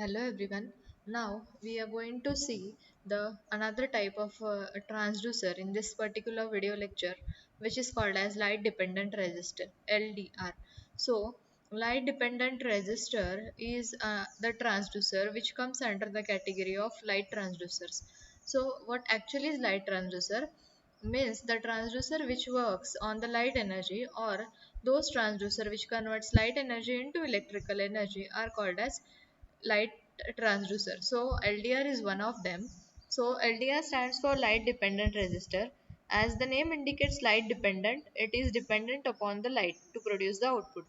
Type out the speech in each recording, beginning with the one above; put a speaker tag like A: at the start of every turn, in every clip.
A: Hello everyone. Now we are going to see the another type of transducer in this particular video lecture, which is called as light dependent resistor (LDR). So light dependent resistor is the transducer which comes under the category of light transducers. So what actually is light transducer? Means the transducer which works on the light energy, or those transducer which converts light energy into electrical energy are called as light transducer. So LDR is one of them. So LDR stands for light dependent resistor. As the name indicates, light dependent, it is dependent upon the light to produce the output.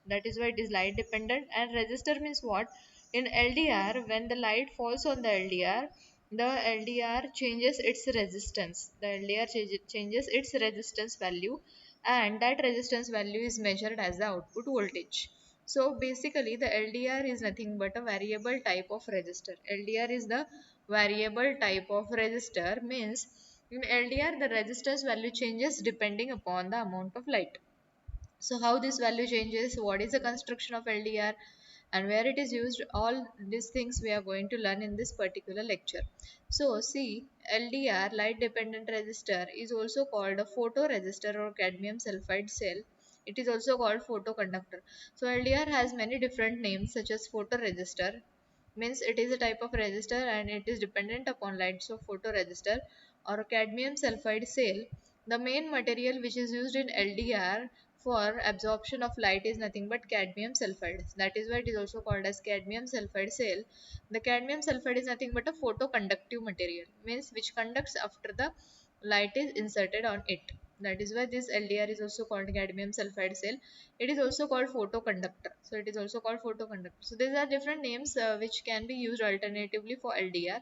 A: That is why it is light dependent. And resistor means what? In LDR, when the light falls on the LDR changes its resistance. The LDR changes its resistance value, and that resistance value is measured as the output voltage. So basically the LDR is nothing but a variable type of resistor. LDR is the variable type of resistor, means in LDR the resistance value changes depending upon the amount of light. So how this value changes, what is the construction of LDR, and where it is used, all these things we are going to learn in this particular lecture. So see, LDR, light dependent resistor, is also called a photoresistor or cadmium sulfide cell. It is also called photoconductor. So LDR has many different names such as photoresistor, means it is a type of resistor and it is dependent upon light, so photoresistor, or cadmium sulfide cell. The main material which is used in LDR for absorption of light is nothing but cadmium sulfide. That is why it is also called as cadmium sulfide cell. The cadmium sulfide is nothing but a photoconductive material, means which conducts after the light is inserted on it. That is why this LDR is also called cadmium sulfide cell. It is also called photoconductor. So it is also called photoconductor. So these are different names which can be used alternatively for LDR.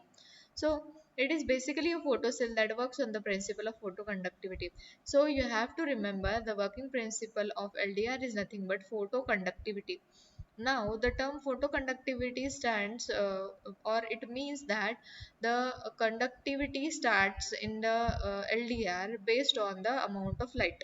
A: So it is basically a photocell that works on the principle of photoconductivity. So you have to remember the working principle of LDR is nothing but photoconductivity. Now the term photoconductivity stands or it means that the conductivity starts in the LDR based on the amount of light.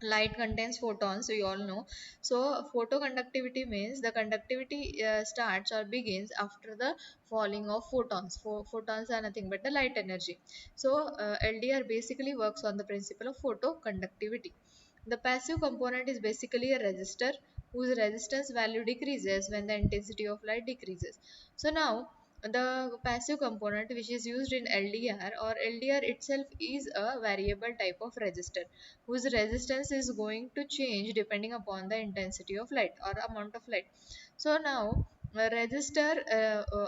A: Light contains photons, we all know. So photoconductivity means the conductivity starts or begins after the falling of photons. Photons are nothing but the light energy. So LDR basically works on the principle of photoconductivity. The passive component is basically a resistor whose resistance value decreases when the intensity of light decreases. So now the passive component which is used in LDR, or LDR itself, is a variable type of resistor whose resistance is going to change depending upon the intensity of light or amount of light. So now a resistor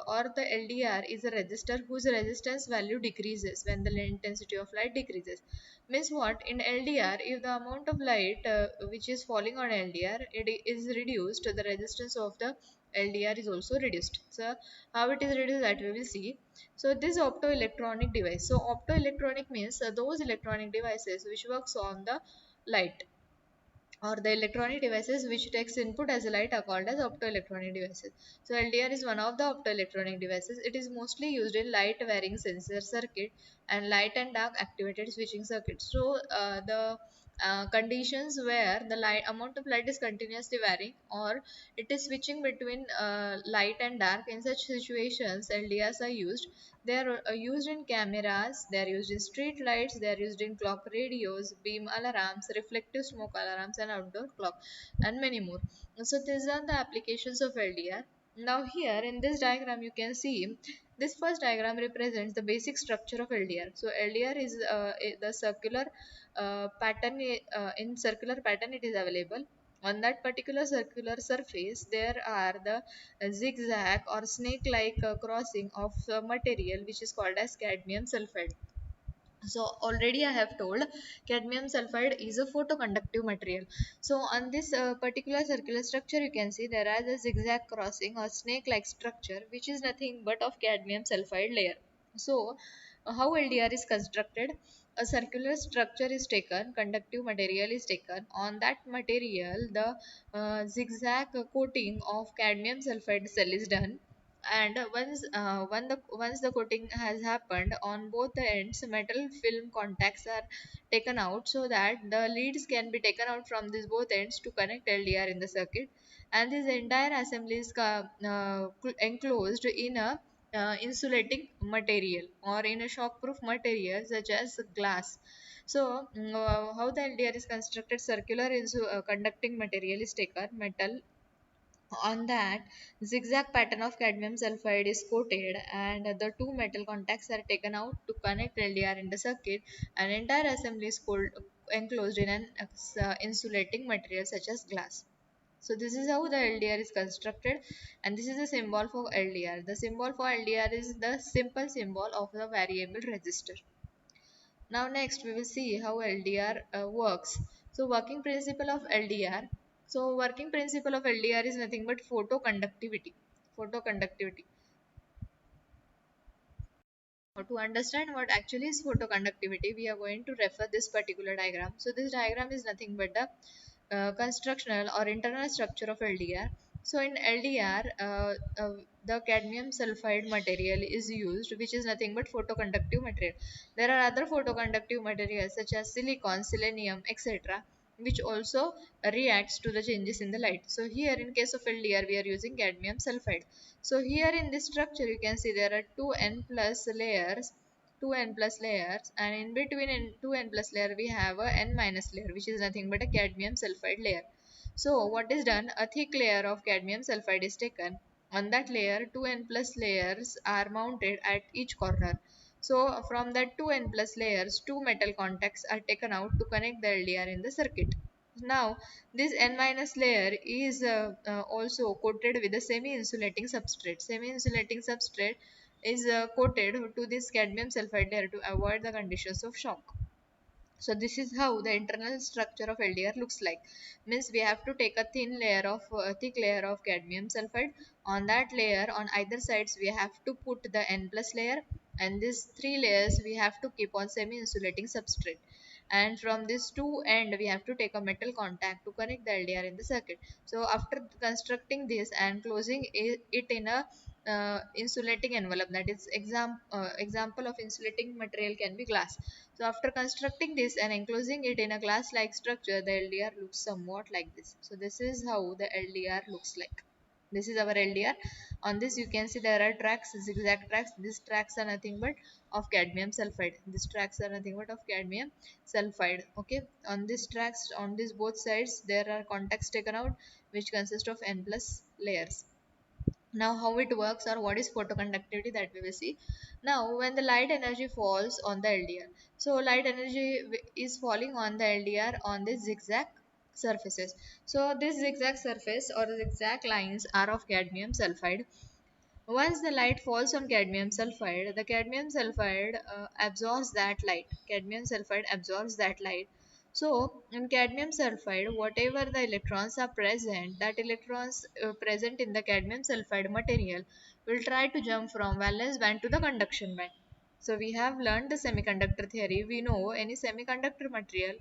A: or the LDR is a resistor whose resistance value decreases when the intensity of light decreases. Means what? In LDR, if the amount of light which is falling on LDR it is reduced, the resistance of the LDR is also reduced. So how it is reduced, that we will see. So this optoelectronic device. So optoelectronic means those electronic devices which works on the light, or the electronic devices which takes input as a light are called as optoelectronic devices. So LDR is one of the optoelectronic devices. It is mostly used in light varying sensor circuit and light and dark activated switching circuits. So the conditions where the light amount of light is continuously varying, or it is switching between light and dark, in such situations LDRs are used. They are used in cameras, they are used in street lights, they are used in clock radios, beam alarms, reflective smoke alarms, and outdoor clock, and many more. So these are the applications of LDR. Now here in this diagram you can see, this first diagram represents the basic structure of LDR. So LDR is the circular pattern, in circular pattern it is available. On that particular circular surface there are the zigzag or snake like crossing of material which is called as cadmium sulfide. So already I have told cadmium sulfide is a photoconductive material. So on this particular circular structure you can see there is a zigzag crossing or snake like structure which is nothing but of cadmium sulfide layer. So how LDR is constructed? A circular structure is taken, conductive material is taken. On that material the zigzag coating of cadmium sulfide cell is done, and once the coating has happened, on both the ends metal film contacts are taken out so that the leads can be taken out from these both ends to connect LDR in the circuit. and this entire assembly is enclosed in a insulating material or in a shockproof material such as glass. So, how the LDR is constructed? Circular conducting material is taken, metal. On that, zigzag pattern of cadmium sulfide is coated, and the two metal contacts are taken out to connect LDR in the circuit. An entire assembly is enclosed in an insulating material such as glass. So this is how the LDR is constructed, and this is the symbol for LDR. The symbol for LDR is the simple symbol of the variable resistor. Now next we will see how LDR works. So working principle of LDR. So working principle of LDR is nothing but photoconductivity. Photoconductivity. Now, to understand what actually is photoconductivity, we are going to refer this particular diagram. So this diagram is nothing but the constructional or internal structure of LDR. So in LDR, the cadmium sulfide material is used, which is nothing but photoconductive material. There are other photoconductive materials such as silicon, selenium, etc., which also reacts to the changes in the light. So here in case of LDR, we are using cadmium sulfide. So here in this structure, you can see there are two n plus layers, and in between two n plus layer we have a n minus layer, which is nothing but a cadmium sulfide layer. So what is done? A thick layer of cadmium sulfide is taken. On that layer, two n plus layers are mounted at each corner. So from that two n plus layers, two metal contacts are taken out to connect the LDR in the circuit. Now, this N minus layer is also coated with a semi-insulating substrate. Semi-insulating substrate is coated to this cadmium sulfide layer to avoid the conditions of shock. So this is how the internal structure of LDR looks like. Means we have to take a thick layer of cadmium sulfide. On that layer, on either sides, we have to put the N plus layer, and these three layers we have to keep on semi-insulating substrate. And from this two end, we have to take a metal contact to connect the LDR in the circuit. So after constructing this and closing it in a insulating envelope, that is example of insulating material can be glass. So after constructing this and enclosing it in a glass-like structure, the LDR looks somewhat like this. So this is how the LDR looks like. This is our LDR. On this you can see there are tracks, zigzag tracks. These tracks are nothing but of cadmium sulfide. These tracks are nothing but of cadmium sulfide. Okay. On these tracks, on these both sides, there are contacts taken out, which consist of n plus layers. Now how it works or what is photoconductivity, that we will see. Now when the light energy falls on the LDR, so light energy is falling on the LDR on this zigzag surfaces. So this zigzag surface or zigzag lines are of cadmium sulfide. Once the light falls on cadmium sulfide, the cadmium sulfide absorbs that light. Cadmium sulfide absorbs that light. So, in cadmium sulfide, whatever the electrons are present, that electrons present in the cadmium sulfide material will try to jump from valence band to the conduction band. So, we have learned the semiconductor theory. We know any semiconductor material,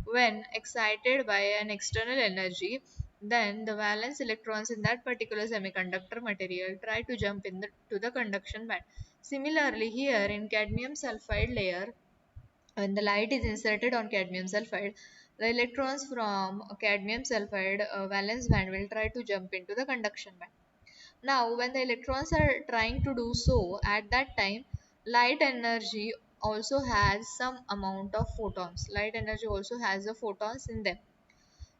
A: when excited by an external energy, then the valence electrons in that particular semiconductor material try to jump to the conduction band. Similarly, here in cadmium sulfide layer, when the light is inserted on cadmium sulfide, the electrons from cadmium sulfide valence band will try to jump into the conduction band. Now, when the electrons are trying to do so, at that time, light energy also has some amount of photons. Light energy also has the photons in them.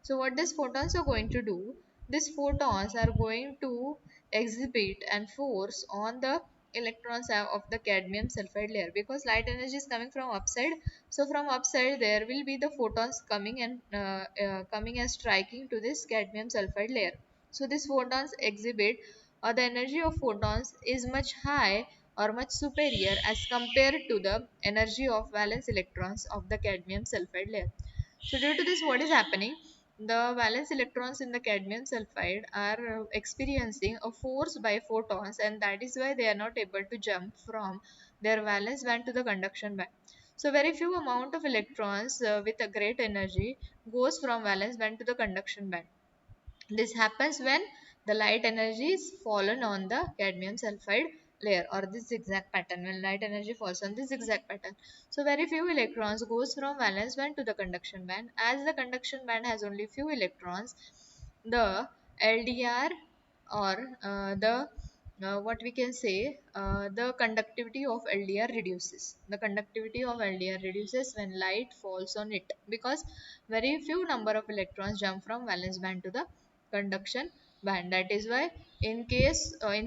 A: So what these photons are going to do? These photons are going to exhibit and force on the electrons of the cadmium sulfide layer, because light energy is coming from upside. So from upside there will be the photons coming and striking to this cadmium sulfide layer. So these photons exhibit, or the energy of photons is much high or much superior as compared to the energy of valence electrons of the cadmium sulfide layer. So due to this, what is happening? The valence electrons in the cadmium sulfide are experiencing a force by photons, and that is why they are not able to jump from their valence band to the conduction band. So very few amount of electrons with a great energy goes from valence band to the conduction band. This happens when the light energy is fallen on the cadmium sulfide layer or this zigzag pattern, when light energy falls on this zigzag pattern. So very few electrons goes from valence band to the conduction band. As the conduction band has only few electrons, the LDR, or the what we can say, the conductivity of LDR reduces. The conductivity of LDR reduces when light falls on it, because very few number of electrons jump from valence band to the conduction band. That is why in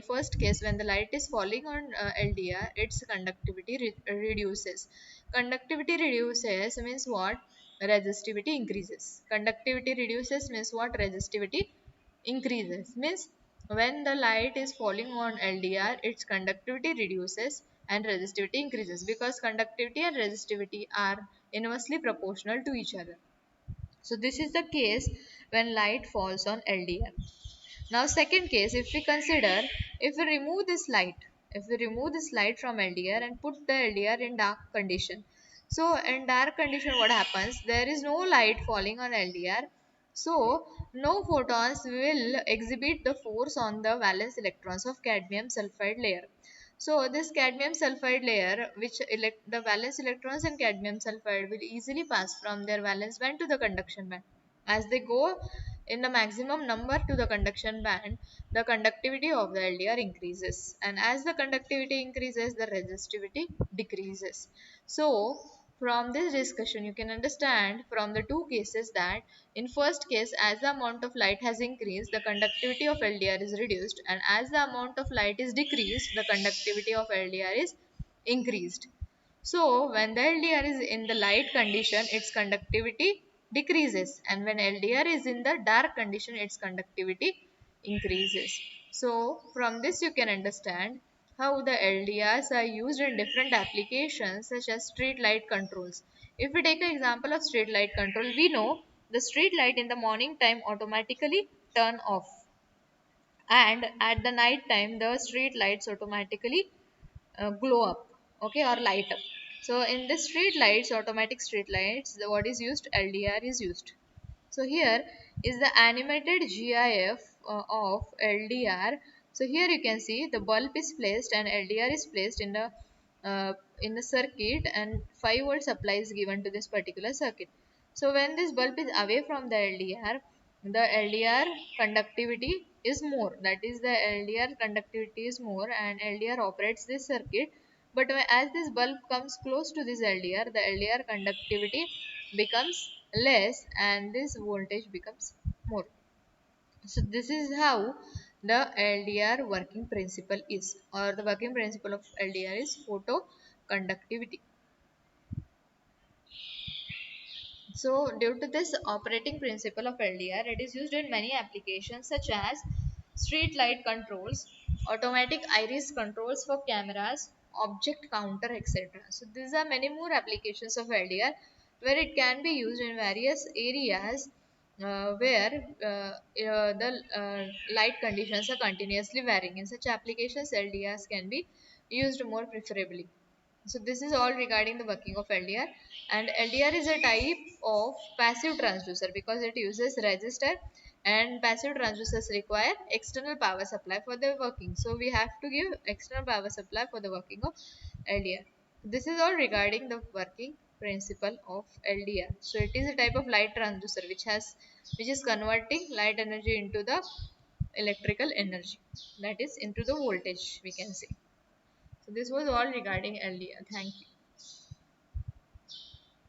A: first case, when the light is falling on LDR, its conductivity reduces. Conductivity reduces means what? Resistivity increases. Conductivity reduces means what? Resistivity increases. Means when the light is falling on LDR, its conductivity reduces and resistivity increases, because conductivity and resistivity are inversely proportional to each other. So this is the case when light falls on LDR. Now second case, if we consider, if we remove this light, if we remove this light from LDR and put the LDR in dark condition. So in dark condition what happens? There is no light falling on LDR. So no photons will exhibit the force on the valence electrons of cadmium sulfide layer. So this cadmium sulfide layer, which the valence electrons in cadmium sulfide will easily pass from their valence band to the conduction band. As they go in the maximum number to the conduction band, the conductivity of the LDR increases, and as the conductivity increases, the resistivity decreases. So from this discussion you can understand from the two cases that in first case, as the amount of light has increased, the conductivity of LDR is reduced, and as the amount of light is decreased, the conductivity of LDR is increased. So when the LDR is in the light condition, its conductivity decreases, and when LDR is in the dark condition, its conductivity increases. So from this you can understand how the LDRs are used in different applications such as street light controls. If we take an example of street light control, we know the street light in the morning time automatically turn off, and at the night time the street lights automatically glow up, okay, or light up. So in the street lights, automatic street lights, what is used? LDR is used. So here is the animated GIF of LDR. So here you can see the bulb is placed and LDR is placed uh, in the circuit, and 5 volt supply is given to this particular circuit. So when this bulb is away from the LDR conductivity is more. That is, the LDR conductivity is more and LDR operates this circuit. But as this bulb comes close to this LDR, the LDR conductivity becomes less and this voltage becomes more. So this is how the LDR working principle is, or the working principle of LDR is photoconductivity. So due to this operating principle of LDR, it is used in many applications such as street light controls, automatic iris controls for cameras, object counter, etc. So these are many more applications of LDR where it can be used in various areas where the light conditions are continuously varying. In such applications, LDRs can be used more preferably. So this is all regarding the working of LDR, and LDR is a type of passive transducer because it uses resistor, and passive transducers require external power supply for their working. So we have to give external power supply for the working of LDR. This is all regarding the working principle of LDR. So it is a type of light transducer which is converting light energy into the electrical energy, that is into the voltage we can say. So this was all regarding LDR. Thank you.